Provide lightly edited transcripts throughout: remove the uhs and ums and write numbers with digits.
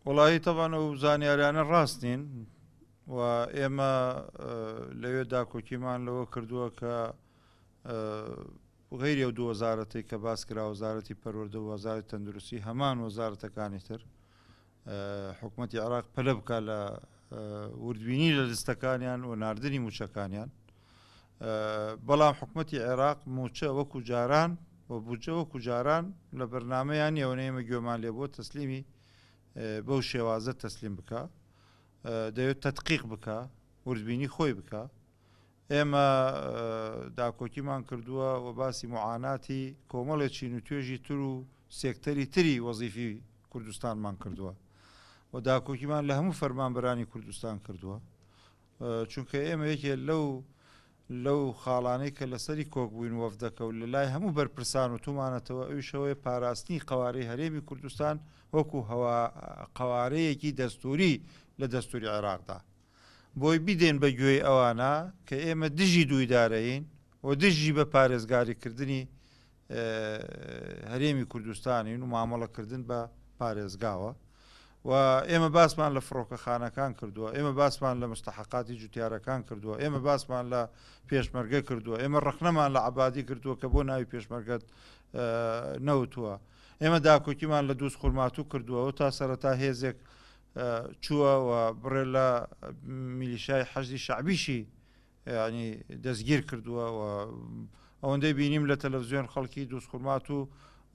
وڵی تەبان و زانیاریانە ڕاستین و ئێمە لەوێ داکۆکیمان لەوە کردووە کە غیری ئەو دو وەزارەتی کە باس کرا وەزارەتی پەروەردە و وەزارەتی تەندروستی هەمان وەزارەتەکانی تر حکوومەتی عێراق پەلە بکە لە وردبینی لە لیستەکانیان و ناردنی موچەکانیان بەڵام حکوومەتی عێراق موچە وەکو جاران و بودجە وەکو جاران لە بەرنامەیان ئێوەنە ئێمە گوێمان لێ بۆ تەسلیمی بەو شێوازە تەسلیم بکە دەوێت تەدقیق بکە وردبینی خۆی بکە ئێمە داکۆکیمان کردووە و باسی معاناتی کۆمەڵێکی نوتوێژی تر و سێکتەری تری وەزیفی کوردستانمان کردووە و داکۆکیمان لە هەموو فەرمانبەرانی کوردستان کردووە چونکە ئێمە یەکێ لەو خاڵانەی کە لەسەری کۆک بووین وەفدەکە و لە لای هەموو بەرپرسان و تومانەتەوە ئەویشەوەی پاراستنی قەوارەی هەرێمی کوردستان وەکو قەوارەیەکی دەستوری لە دەستوری عێراقدا بۆی بیدێن بە گوێی ئەوانە کە ئێمە دژی دوو ئیدارەین و دژی بە پارێزگاریکردنی هەرێمی کوردستانین و مامەڵەکردن بە پارێزگاوە و ئێمە باسمان لە فڕۆکەخانەکان کردووە ئێمە باسمان لە مستحقاتی جوتیارەکان کردووە ئێمە باسمان لە پێشمەرگە کردووە ئێمە ڕخنەمان لە عەبادی کردووە کە بۆ ناوی پێشمەرگەت نەوتووە ئێمە داکۆکیمان لە دووس خورماتوو کردووە و تا سەرەتا هێزێک چووە و بڕێ لە میلیشای حەشدی شەعبیشی ینی دەستگیر کردووە و ئەوەندەی بینیم لە تەلەڤیزیۆن خەڵکی دووس خورمات و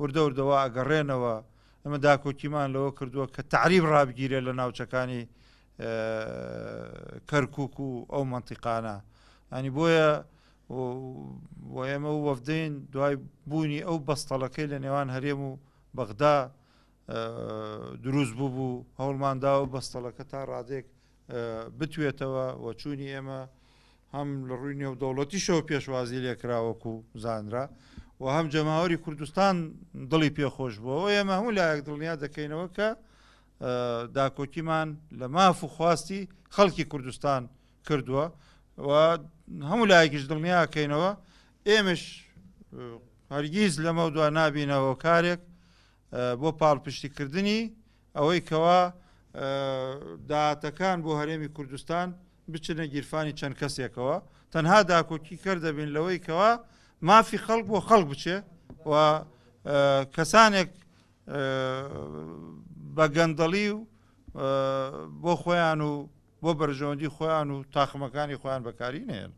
وردە وردەوە ئەگەڕێنەوە ئەمە داکۆکیمان لەوە کردووە کە تعریب ڕابگیرێت لە ناوچەکانی کەرکووک و ئەو مەنتیقانە ینی بۆیە ئێمە وەفدەین دوای بوونی ئەو بەستەڵەکەی لە نێوان هەرێم و بەغدا دروست بوو هەوڵماندا و بەستەڵەکە تا ڕادێک بتوێتەوە و چوونی ئێمە هەم لە ڕووی نێودەوڵەتیشەوە پێشوازی لێکراوەکو زانرا و هەم جەماوەری کوردستان دڵی پێخۆش بووەوە ئێمە هەموو لایەک دڵنیا دەکەینەوە کە داکۆکیمان لە ماف و خواستی خەڵکی کوردستان کردووە و هەموو لایەکیش دڵنیاکەینەوە ئێمەش هەرگیز لەمە دووە نابینەوە کارێک بۆ پاڵپشتیکردنی ئەوەی کەوا داهاتەکان بۆ هەرێمی کوردستان بچنە گیرفانی چەند کەسێکەوە تەنها داکۆکی کردەبین لەوەی کەوا مافی خەڵک بۆ خەڵک بچێ و کەسانێک بە گەندەڵی و بۆ خۆیان و بۆ بەرژەوەندی خۆیان و تاخمەکانی خۆیان بەکاری نێن